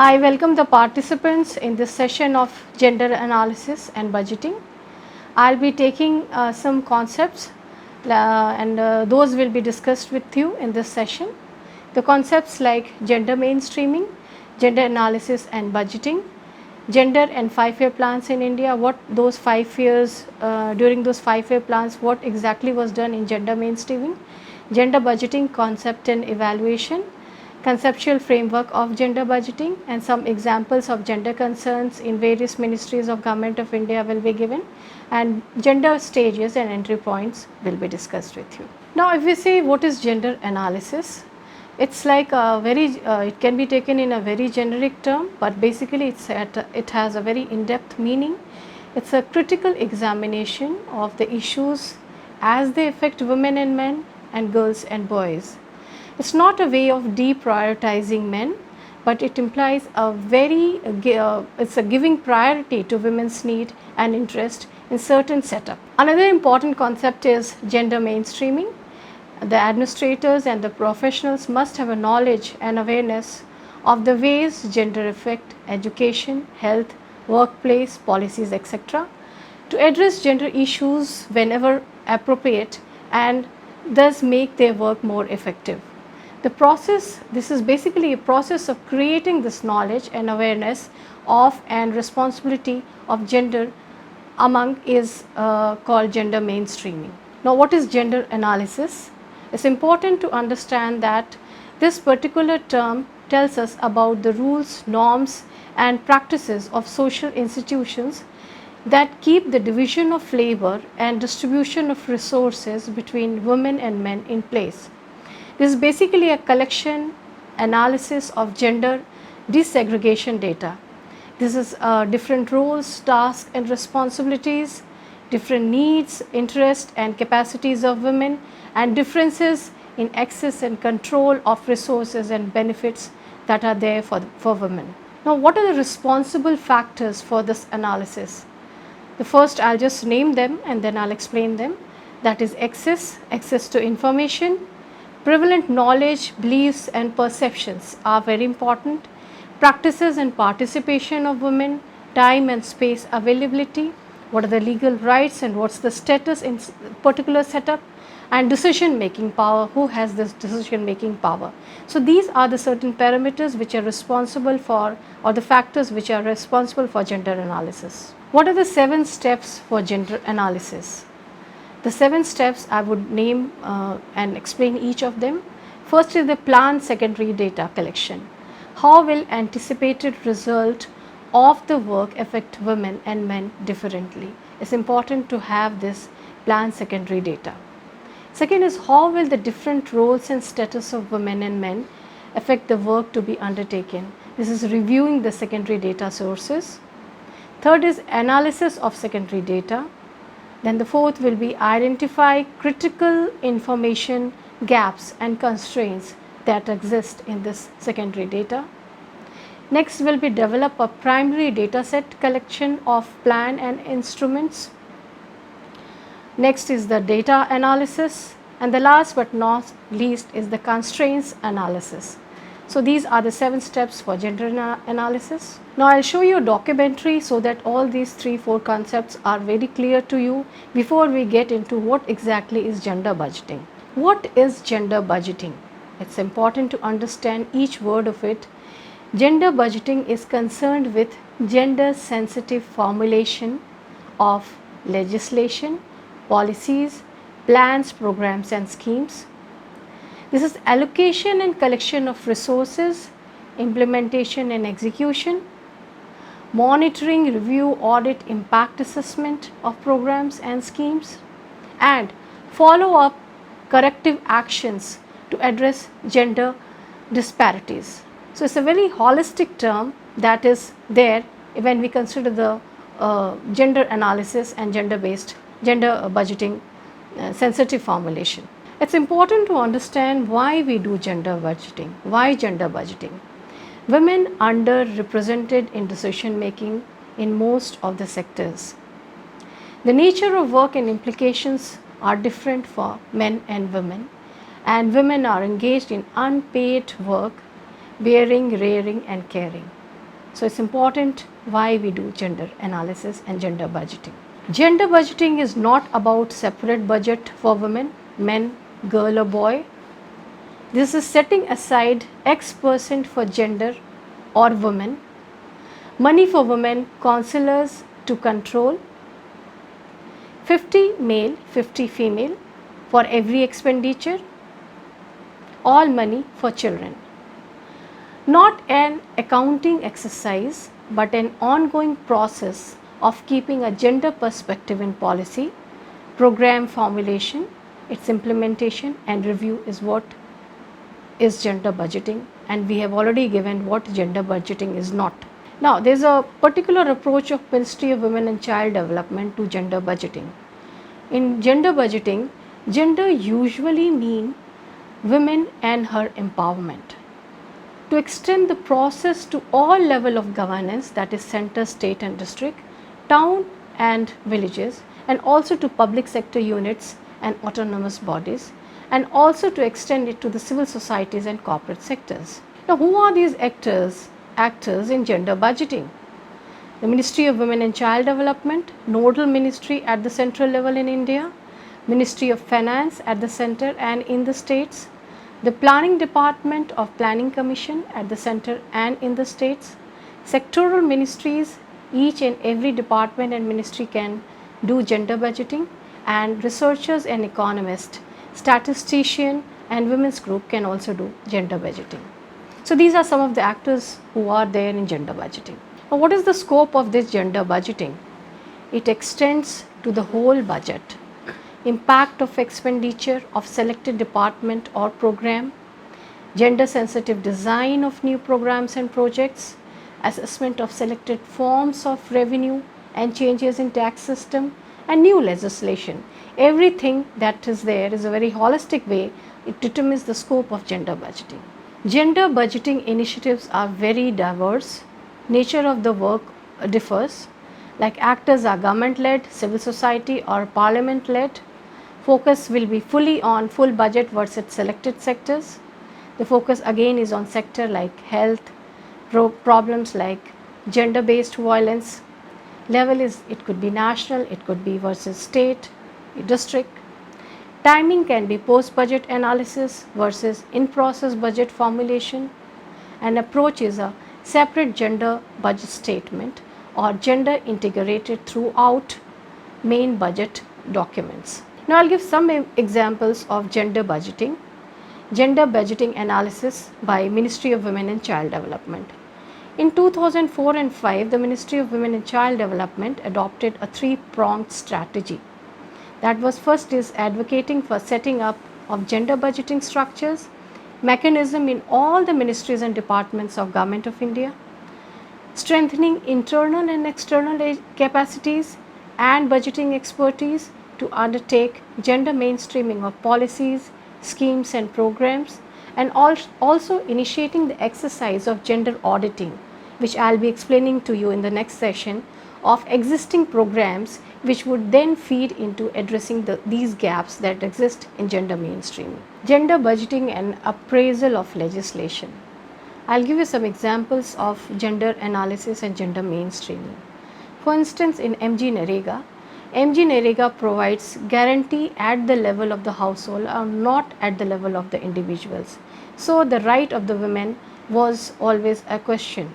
I welcome the participants in this session of gender analysis and budgeting. I'll be taking some concepts and those will be discussed with you in this session. The concepts like gender mainstreaming, gender analysis and budgeting, gender and 5-year plans in India, what those 5 years, during those 5-year plans, what exactly was done in gender mainstreaming, gender budgeting concept and evaluation, conceptual framework of gender budgeting, and some examples of gender concerns in various ministries of Government of India will be given, and gender stages and entry points will be discussed with you. Now if we say what is gender analysis, it's like a it can be taken in a very generic term, but basically it has a very in-depth meaning. It's a critical examination of the issues as they affect women and men and girls and boys. It's not a way of deprioritizing men, but it implies it's a giving priority to women's need and interest in certain setup. Another important concept is gender mainstreaming. The administrators and the professionals must have a knowledge and awareness of the ways gender affect education, health, workplace, policies, etc. to address gender issues whenever appropriate and thus make their work more effective. This is basically a process of creating this knowledge and awareness of and responsibility of gender among is called gender mainstreaming. Now what is gender analysis? It's important to understand that this particular term tells us about the rules, norms and practices of social institutions that keep the division of labor and distribution of resources between women and men in place. This is basically a collection analysis of gender desegregation data. This is different roles, tasks and responsibilities, different needs, interests and capacities of women, and differences in access and control of resources and benefits that are there for women. Now what are the responsible factors for this analysis? The first, I'll just name them and then I'll explain them. That is access to information. Prevalent knowledge, beliefs and perceptions are very important. Practices and participation of women, time and space availability, what are the legal rights and what's the status in particular setup, and decision making power, who has this decision making power. So these are the certain parameters which are responsible for, or the factors which are responsible for gender analysis. What are the 7 steps for gender analysis? The 7 steps I would name and explain each of them. First is the planned secondary data collection. How will anticipated result of the work affect women and men differently? It's important to have this planned secondary data. Second is how will the different roles and status of women and men affect the work to be undertaken? This is reviewing the secondary data sources. Third is analysis of secondary data. Then the fourth will be identify critical information gaps and constraints that exist in this secondary data. Next will be develop a primary data set collection of plan and instruments. Next is the data analysis, and the last but not least is the constraints analysis. So these are the 7 steps for gender analysis. Now I'll show you a documentary so that all these 3-4 concepts are very clear to you before we get into what exactly is gender budgeting. What is gender budgeting? It's important to understand each word of it. Gender budgeting is concerned with gender sensitive formulation of legislation, policies, plans, programs and schemes. This is allocation and collection of resources, implementation and execution, monitoring, review, audit, impact assessment of programs and schemes, and follow up corrective actions to address gender disparities. So it's a very holistic term that is there when we consider the gender analysis and gender budgeting sensitive formulation. It's important to understand why we do gender budgeting. Why gender budgeting? Women underrepresented in decision making in most of the sectors. The nature of work and implications are different for men and women are engaged in unpaid work, bearing, rearing and caring. So it's important why we do gender analysis and gender budgeting. Gender budgeting is not about separate budget for women, men, girl or boy. This is setting aside X% for gender or women, money for women counselors to control, 50 male, 50 female for every expenditure, all money for children. Not an accounting exercise, but an ongoing process of keeping a gender perspective in policy, program formulation, its implementation and review is what is gender budgeting, and we have already given what gender budgeting is not. Now, there is a particular approach of Ministry of Women and Child Development to gender budgeting. In gender budgeting, gender usually mean women and her empowerment. To extend the process to all level of governance, that is center, state and district, town and villages, and also to public sector units and autonomous bodies, and also to extend it to the civil societies and corporate sectors. Now, who are these actors in gender budgeting? The Ministry of Women and Child Development, nodal ministry at the central level in India, Ministry of Finance at the center and in the states, the Planning Department of Planning Commission at the center and in the states, sectoral ministries, each and every department and ministry can do gender budgeting, and researchers and economists, statistician and women's group can also do gender budgeting. So these are some of the actors who are there in gender budgeting. Now, what is the scope of this gender budgeting? It extends to the whole budget. Impact of expenditure of selected department or program, gender sensitive design of new programs and projects, assessment of selected forms of revenue and changes in tax system and new legislation. Everything that is there is a very holistic way. It determines the scope of gender budgeting. Gender budgeting initiatives are very diverse. Nature of the work differs. Like actors are government led, civil society or parliament led. Focus will be fully on full budget versus selected sectors. The focus again is on sector like health, problems like gender based violence. Level is, it could be national, it could be versus state, district. Timing can be post budget analysis versus in process budget formulation. An approach is a separate gender budget statement or gender integrated throughout main budget documents. Now, I'll give some examples of gender budgeting. Gender budgeting analysis by Ministry of Women and Child Development. In 2004 and 5, the Ministry of Women and Child Development adopted a three-pronged strategy. That was, first is advocating for setting up of gender budgeting structures, mechanism in all the ministries and departments of Government of India, strengthening internal and external capacities and budgeting expertise to undertake gender mainstreaming of policies, schemes and programs, and also initiating the exercise of gender auditing, which I'll be explaining to you in the next session, of existing programs which would then feed into addressing these gaps that exist in gender mainstreaming. Gender budgeting and appraisal of legislation. I'll give you some examples of gender analysis and gender mainstreaming. For instance, in MG provides guarantee at the level of the household or not at the level of the individuals. So the right of the women was always a question.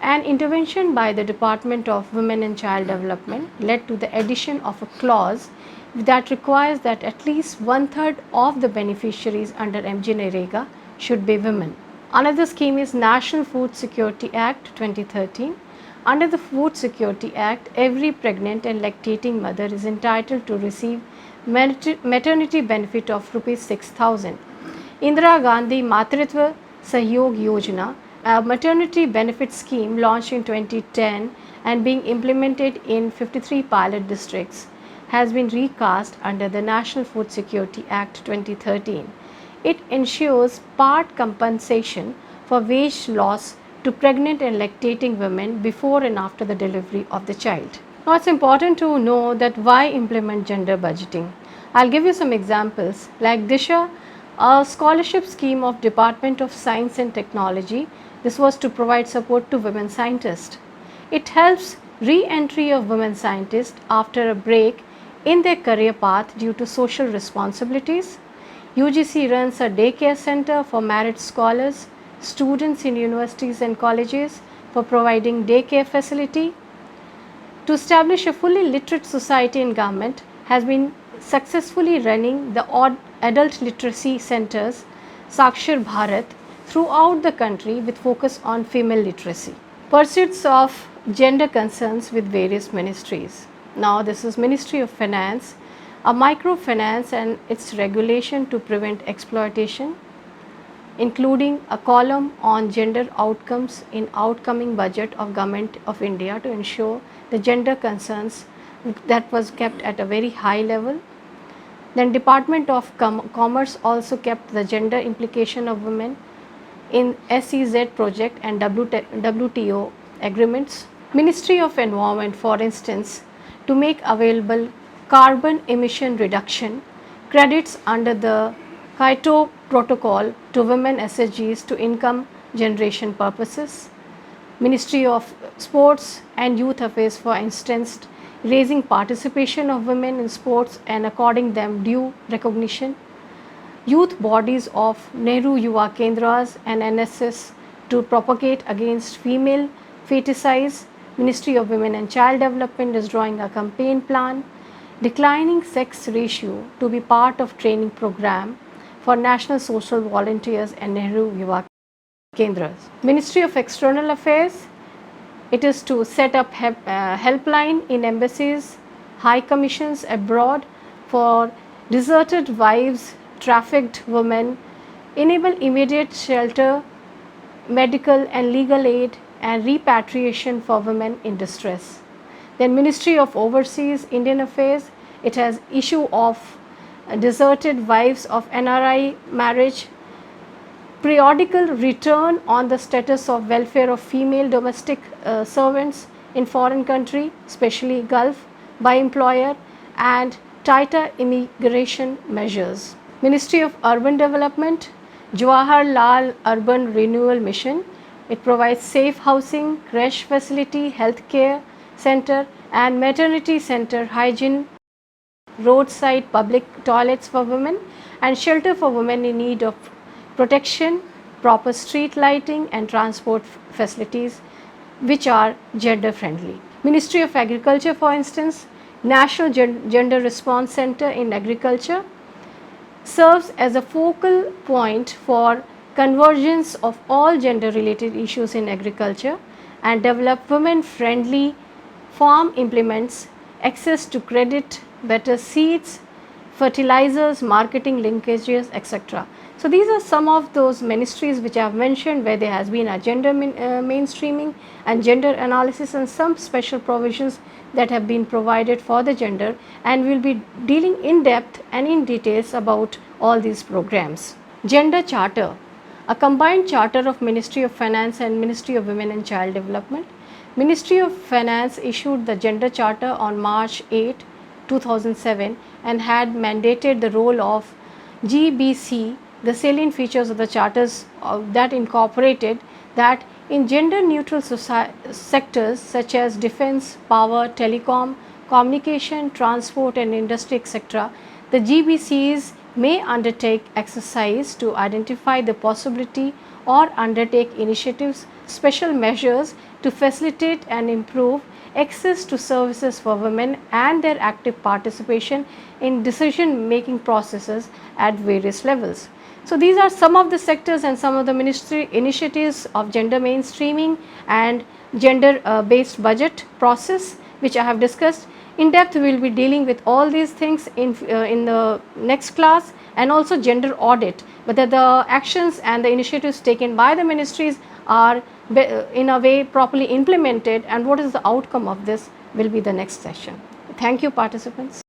An intervention by the Department of Women and Child Development led to the addition of a clause that requires that at least 1/3 of the beneficiaries under MG should be women. Another scheme is National Food Security Act 2013. Under the Food Security Act, every pregnant and lactating mother is entitled to receive maternity benefit of Rs 6,000. Indira Gandhi Matritva Sahyog Yojana, a maternity benefit scheme launched in 2010 and being implemented in 53 pilot districts, has been recast under the National Food Security Act 2013. It ensures part compensation for wage loss to pregnant and lactating women before and after the delivery of the child. Now, it's important to know that why implement gender budgeting. I'll give you some examples like Disha, a scholarship scheme of Department of Science and Technology This was to provide support to women scientists. It helps re-entry of women scientists after a break in their career path due to social responsibilities. UGC runs a daycare center for married scholars, students in universities and colleges for providing daycare facility. To establish a fully literate society and government has been successfully running the adult literacy centers Sakshar Bharat throughout the country with focus on female literacy. Pursuits of gender concerns with various ministries. Now this is Ministry of Finance, a microfinance and its regulation to prevent exploitation, including a column on gender outcomes in outcoming budget of Government of India to ensure the gender concerns that was kept at a very high level. Then Department of Commerce also kept the gender implication of women in SEZ project and WTO agreements. Ministry of Environment, for instance, to make available carbon emission reduction credits under the Kyoto Protocol to women SDGs to income generation purposes. Ministry of Sports and Youth Affairs, for instance, raising participation of women in sports and according them due recognition. Youth bodies of Nehru Yuva Kendras and NSS to propagate against female feticide. Ministry of Women and Child Development is drawing a campaign plan. Declining sex ratio to be part of training program for National Social Volunteers and Nehru Yuva Kendras. Ministry of External Affairs, it is to set up helpline in embassies, high commissions abroad for deserted wives, trafficked women, enable immediate shelter, medical and legal aid and repatriation for women in distress. Then Ministry of Overseas Indian Affairs, it has issue of deserted wives of NRI marriage, periodical return on the status of welfare of female domestic servants in foreign country, especially Gulf, by employer and tighter immigration measures. Ministry of Urban Development, Jawaharlal Urban Renewal Mission, it provides safe housing, creche facility, health care center and maternity center, hygiene, roadside public toilets for women and shelter for women in need of protection, proper street lighting and transport facilities which are gender friendly. Ministry of Agriculture, for instance, National Gender Response Center in Agriculture serves as a focal point for convergence of all gender related issues in agriculture and develop women friendly farm implements, access to credit, better seeds, fertilizers, marketing linkages, etc. So these are some of those ministries which I have mentioned where there has been a gender mainstreaming and gender analysis and some special provisions that have been provided for the gender, and we will be dealing in depth and in details about all these programs. Gender Charter, a combined charter of Ministry of Finance and Ministry of Women and Child Development. Ministry of Finance issued the Gender Charter on March 8, 2007 and had mandated the role of GBC. The salient features of the charters that incorporated that in gender neutral sectors such as defense, power, telecom, communication, transport and industry, etc., the GBCs may undertake exercise to identify the possibility or undertake initiatives, special measures to facilitate and improve access to services for women and their active participation in decision making processes at various levels. So these are some of the sectors and some of the ministry initiatives of gender mainstreaming and gender based budget process which I have discussed. In depth we will be dealing with all these things in the next class, and also gender audit, whether the actions and the initiatives taken by the ministries are in a way properly implemented and what is the outcome of this will be the next session. Thank you participants.